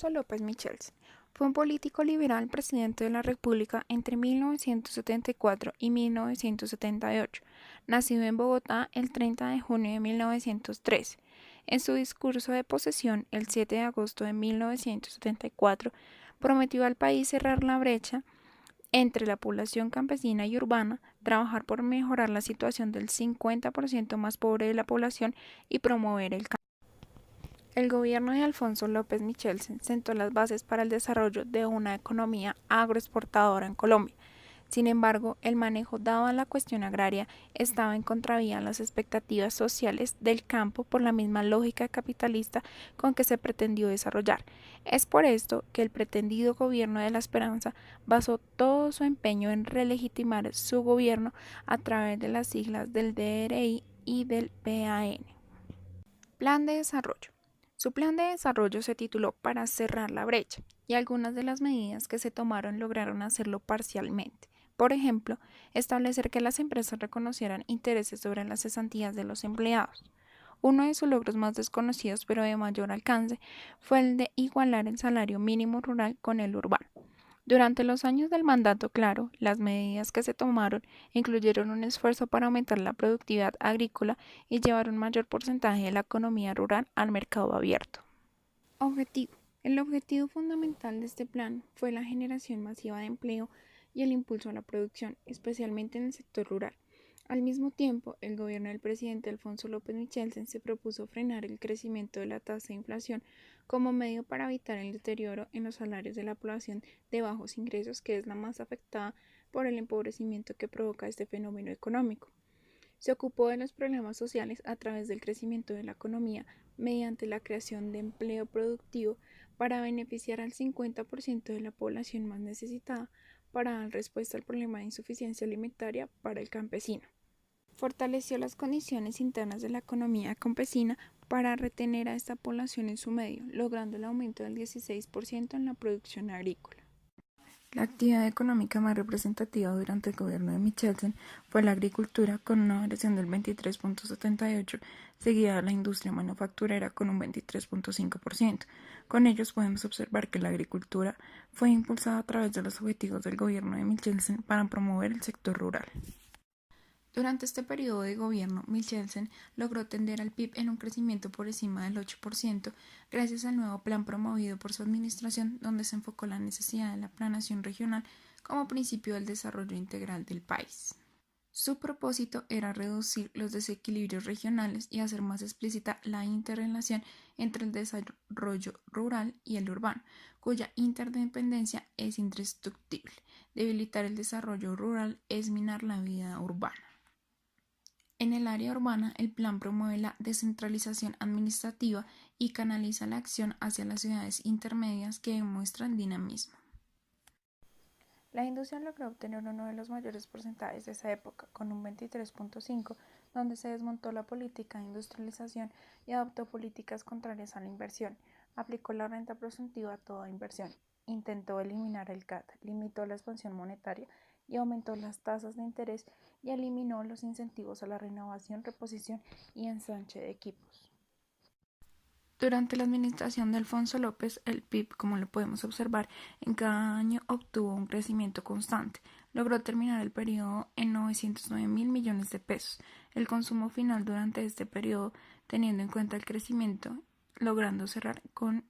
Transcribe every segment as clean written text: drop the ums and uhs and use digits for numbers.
Alfonso López Michelsen fue un político liberal presidente de la República entre 1974 y 1978, nacido en Bogotá el 30 de junio de 1913. En su discurso de posesión el 7 de agosto de 1974, prometió al país cerrar la brecha entre la población campesina y urbana, trabajar por mejorar la situación del 50% más pobre de la población y promover el cambio. El gobierno de Alfonso López Michelsen sentó las bases para el desarrollo de una economía agroexportadora en Colombia. Sin embargo, el manejo dado a la cuestión agraria estaba en contravía a las expectativas sociales del campo por la misma lógica capitalista con que se pretendió desarrollar. Es por esto que el pretendido gobierno de la esperanza basó todo su empeño en relegitimar su gobierno a través de las siglas del DRI y del PAN. Plan de desarrollo. Su plan de desarrollo se tituló Para cerrar la brecha, y algunas de las medidas que se tomaron lograron hacerlo parcialmente. Por ejemplo, establecer que las empresas reconocieran intereses sobre las cesantías de los empleados. Uno de sus logros más desconocidos pero de mayor alcance fue el de igualar el salario mínimo rural con el urbano. Durante los años del mandato Claro, las medidas que se tomaron incluyeron un esfuerzo para aumentar la productividad agrícola y llevar un mayor porcentaje de la economía rural al mercado abierto. Objetivo. El objetivo fundamental de este plan fue la generación masiva de empleo y el impulso a la producción, especialmente en el sector rural. Al mismo tiempo, el gobierno del presidente Alfonso López Michelsen se propuso frenar el crecimiento de la tasa de inflación como medio para evitar el deterioro en los salarios de la población de bajos ingresos, que es la más afectada por el empobrecimiento que provoca este fenómeno económico. Se ocupó de los problemas sociales a través del crecimiento de la economía mediante la creación de empleo productivo para beneficiar al 50% de la población más necesitada para dar respuesta al problema de insuficiencia alimentaria para el campesino. Fortaleció las condiciones internas de la economía campesina para retener a esta población en su medio, logrando el aumento del 16% en la producción agrícola. La actividad económica más representativa durante el gobierno de Michelsen fue la agricultura, con una variación del 23.78%, seguida de la industria manufacturera con un 23.5%. Con ellos podemos observar que la agricultura fue impulsada a través de los objetivos del gobierno de Michelsen para promover el sector rural. Durante este periodo de gobierno, Michelsen logró tender al PIB en un crecimiento por encima del 8%, gracias al nuevo plan promovido por su administración, donde se enfocó la necesidad de la planación regional como principio del desarrollo integral del país. Su propósito era reducir los desequilibrios regionales y hacer más explícita la interrelación entre el desarrollo rural y el urbano, cuya interdependencia es indestructible. Debilitar el desarrollo rural es minar la vida urbana. En el área urbana, el plan promueve la descentralización administrativa y canaliza la acción hacia las ciudades intermedias que demuestran dinamismo. La industria logró obtener uno de los mayores porcentajes de esa época, con un 23.5%, donde se desmontó la política de industrialización y adoptó políticas contrarias a la inversión. Aplicó la renta presuntiva a toda inversión, intentó eliminar el CAT, limitó la expansión monetaria y aumentó las tasas de interés y eliminó los incentivos a la renovación, reposición y ensanche de equipos. Durante la administración de Alfonso López, el PIB, como lo podemos observar, en cada año obtuvo un crecimiento constante. Logró terminar el periodo en 909.000 millones de pesos. El consumo final durante este periodo, teniendo en cuenta el crecimiento, logrando cerrar con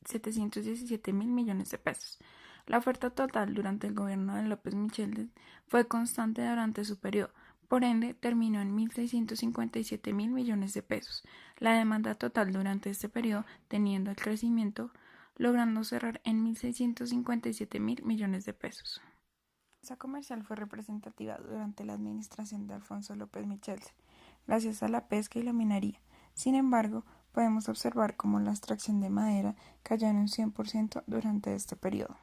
717.000 millones de pesos. La oferta total durante el gobierno de López Michelsen fue constante durante su periodo, por ende terminó en 1.657.000 millones de pesos. La demanda total durante este periodo, teniendo el crecimiento, logrando cerrar en 1.657.000 millones de pesos. La balanza comercial fue representativa durante la administración de Alfonso López Michelsen, gracias a la pesca y la minería. Sin embargo, podemos observar cómo la extracción de madera cayó en un 100% durante este periodo.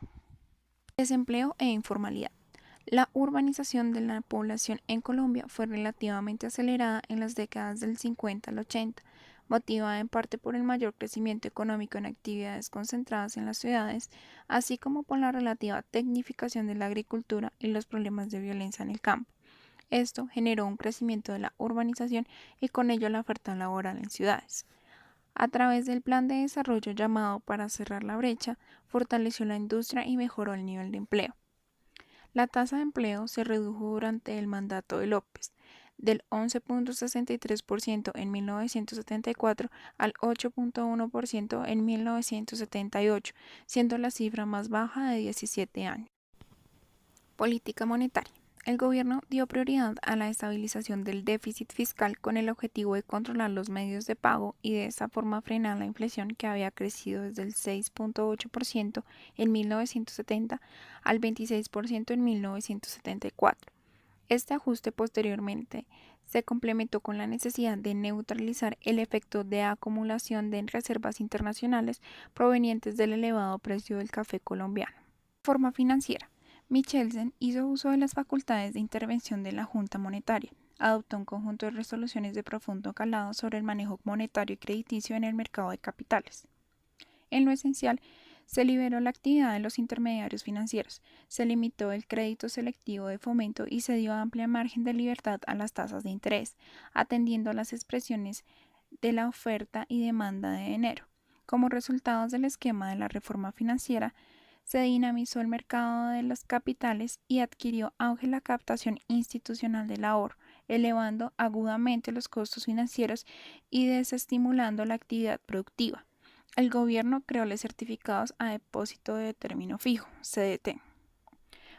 Desempleo e informalidad. La urbanización de la población en Colombia fue relativamente acelerada en las décadas del 50 al 80, motivada en parte por el mayor crecimiento económico en actividades concentradas en las ciudades, así como por la relativa tecnificación de la agricultura y los problemas de violencia en el campo. Esto generó un crecimiento de la urbanización y con ello la oferta laboral en ciudades. A través del plan de desarrollo llamado para cerrar la brecha, fortaleció la industria y mejoró el nivel de empleo. La tasa de empleo se redujo durante el mandato de López, del 11.63% en 1974 al 8.1% en 1978, siendo la cifra más baja de 17 años. Política monetaria. El gobierno dio prioridad a la estabilización del déficit fiscal con el objetivo de controlar los medios de pago y de esta forma frenar la inflación que había crecido desde el 6.8% en 1970 al 26% en 1974. Este ajuste posteriormente se complementó con la necesidad de neutralizar el efecto de acumulación de reservas internacionales provenientes del elevado precio del café colombiano. Forma financiera. Michelsen hizo uso de las facultades de intervención de la Junta Monetaria. Adoptó un conjunto de resoluciones de profundo calado sobre el manejo monetario y crediticio en el mercado de capitales. En lo esencial, se liberó la actividad de los intermediarios financieros, se limitó el crédito selectivo de fomento y se dio amplia margen de libertad a las tasas de interés, atendiendo a las expresiones de la oferta y demanda de enero. Como resultados del esquema de la reforma financiera, se dinamizó el mercado de los capitales y adquirió auge la captación institucional del ahorro, elevando agudamente los costos financieros y desestimulando la actividad productiva. El gobierno creó los certificados a depósito de término fijo, CDT.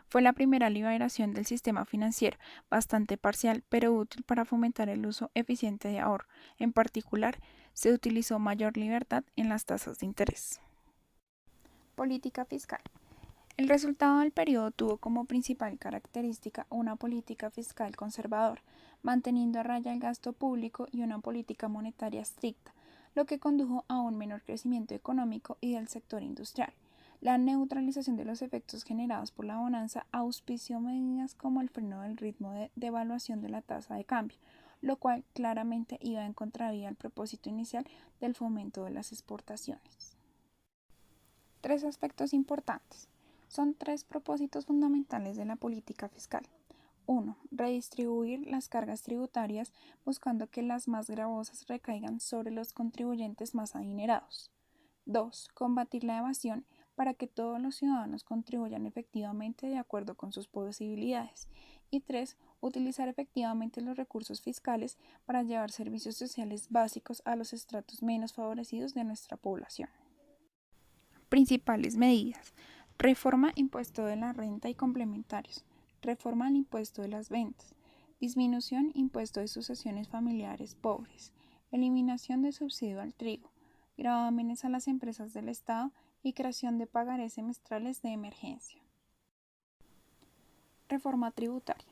Fue la primera liberación del sistema financiero, bastante parcial pero útil para fomentar el uso eficiente de ahorro. En particular, se utilizó mayor libertad en las tasas de interés. Política fiscal. El resultado del periodo tuvo como principal característica una política fiscal conservadora, manteniendo a raya el gasto público y una política monetaria estricta, lo que condujo a un menor crecimiento económico y del sector industrial. La neutralización de los efectos generados por la bonanza auspició medidas como el freno del ritmo de devaluación de la tasa de cambio, lo cual claramente iba en contravía al propósito inicial del fomento de las exportaciones. Tres aspectos importantes. Son tres propósitos fundamentales de la política fiscal. 1. Redistribuir las cargas tributarias buscando que las más gravosas recaigan sobre los contribuyentes más adinerados. 2. Combatir la evasión para que todos los ciudadanos contribuyan efectivamente de acuerdo con sus posibilidades. Y 3. Utilizar efectivamente los recursos fiscales para llevar servicios sociales básicos a los estratos menos favorecidos de nuestra población. Principales medidas. Reforma impuesto de la renta y complementarios. Reforma al impuesto de las ventas. Disminución impuesto de sucesiones familiares pobres. Eliminación de subsidio al trigo. Gravámenes a las empresas del Estado y creación de pagarés semestrales de emergencia. Reforma tributaria.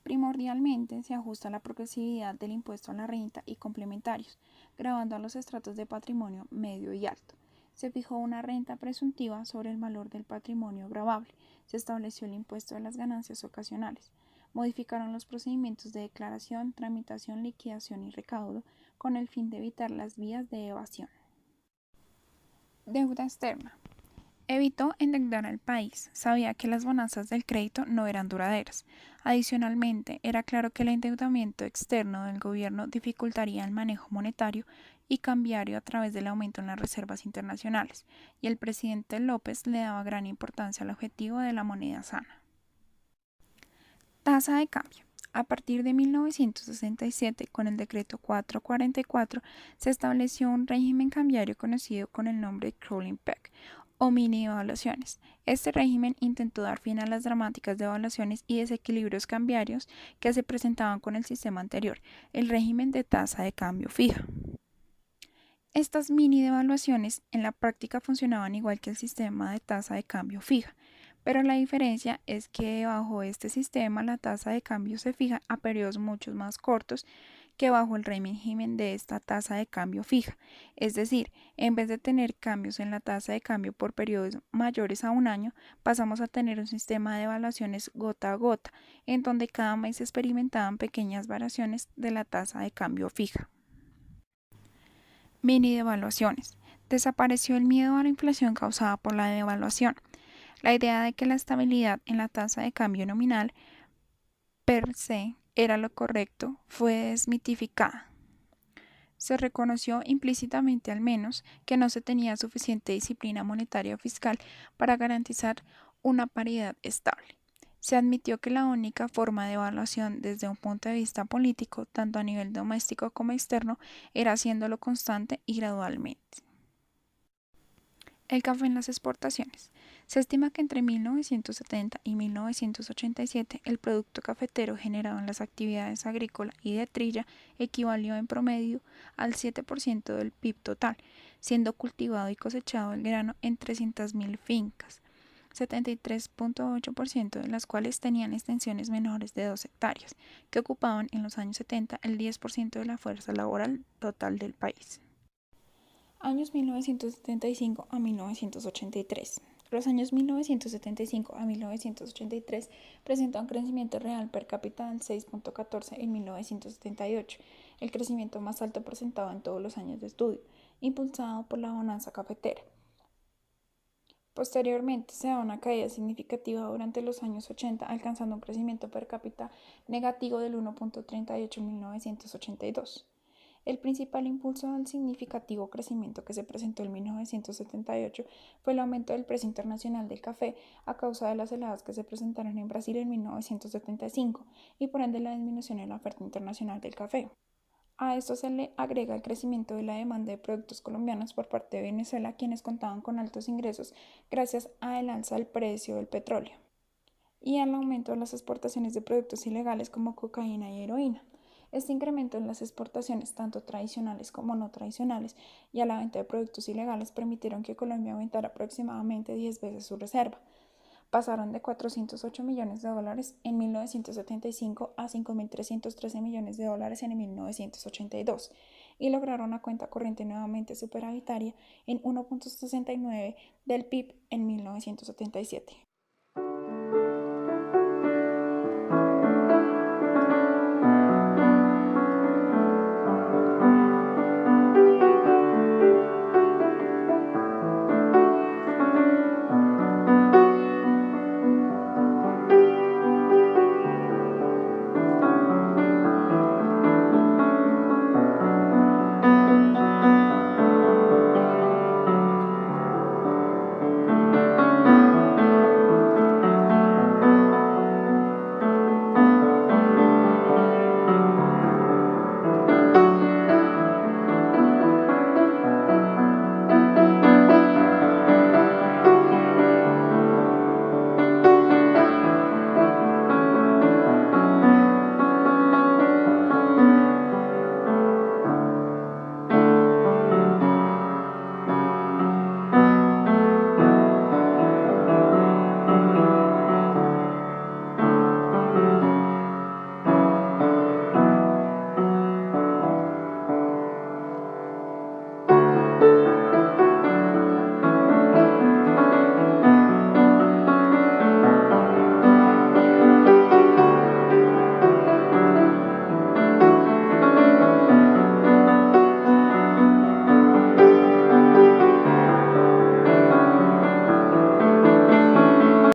Primordialmente se ajusta la progresividad del impuesto a la renta y complementarios, gravando a los estratos de patrimonio medio y alto. Se fijó una renta presuntiva sobre el valor del patrimonio gravable, se estableció el impuesto de las ganancias ocasionales, modificaron los procedimientos de declaración, tramitación, liquidación y recaudo con el fin de evitar las vías de evasión. Deuda externa. Evitó endeudar al país, sabía que las bonanzas del crédito no eran duraderas. Adicionalmente, era claro que el endeudamiento externo del gobierno dificultaría el manejo monetario y cambiario a través del aumento en las reservas internacionales, y el presidente López le daba gran importancia al objetivo de la moneda sana. Tasa de cambio. A partir de 1967, con el decreto 444, se estableció un régimen cambiario conocido con el nombre de crawling peg, o mini devaluaciones. Este régimen intentó dar fin a las dramáticas devaluaciones y desequilibrios cambiarios que se presentaban con el sistema anterior, el régimen de tasa de cambio fija. Estas mini devaluaciones en la práctica funcionaban igual que el sistema de tasa de cambio fija, pero la diferencia es que bajo este sistema la tasa de cambio se fija a periodos mucho más cortos que bajo el régimen de esta tasa de cambio fija. Es decir, en vez de tener cambios en la tasa de cambio por periodos mayores a un año, pasamos a tener un sistema de evaluaciones gota a gota, en donde cada mes se experimentaban pequeñas variaciones de la tasa de cambio fija. Mini devaluaciones. Desapareció el miedo a la inflación causada por la devaluación. La idea de que la estabilidad en la tasa de cambio nominal per se era lo correcto fue desmitificada. Se reconoció implícitamente al menos que no se tenía suficiente disciplina monetaria o fiscal para garantizar una paridad estable. Se admitió que la única forma de evaluación desde un punto de vista político, tanto a nivel doméstico como externo, era haciéndolo constante y gradualmente. El café en las exportaciones. Se estima que entre 1970 y 1987 el producto cafetero generado en las actividades agrícola y de trilla equivalió en promedio al 7% del PIB total, siendo cultivado y cosechado el grano en 300.000 fincas, 73.8% de las cuales tenían extensiones menores de 2 hectáreas, que ocupaban en los años 70 el 10% de la fuerza laboral total del país. Años 1975 a 1983. Los años 1975 a 1983 presentan un crecimiento real per cápita del 6.14 en 1978, el crecimiento más alto presentado en todos los años de estudio, impulsado por la bonanza cafetera. Posteriormente se da una caída significativa durante los años 80, alcanzando un crecimiento per cápita negativo del 1.38 en 1982. El principal impulso del significativo crecimiento que se presentó en 1978 fue el aumento del precio internacional del café a causa de las heladas que se presentaron en Brasil en 1975 y por ende la disminución en la oferta internacional del café. A esto se le agrega el crecimiento de la demanda de productos colombianos por parte de Venezuela, quienes contaban con altos ingresos gracias al alza del precio del petróleo, y al aumento de las exportaciones de productos ilegales como cocaína y heroína. Este incremento en las exportaciones, tanto tradicionales como no tradicionales, y a la venta de productos ilegales permitieron que Colombia aumentara aproximadamente 10 veces su reserva. Pasaron de 408 millones de dólares en 1975 a 5.313 millones de dólares en 1982 y lograron una cuenta corriente nuevamente superavitaria en 1.69 del PIB en 1977.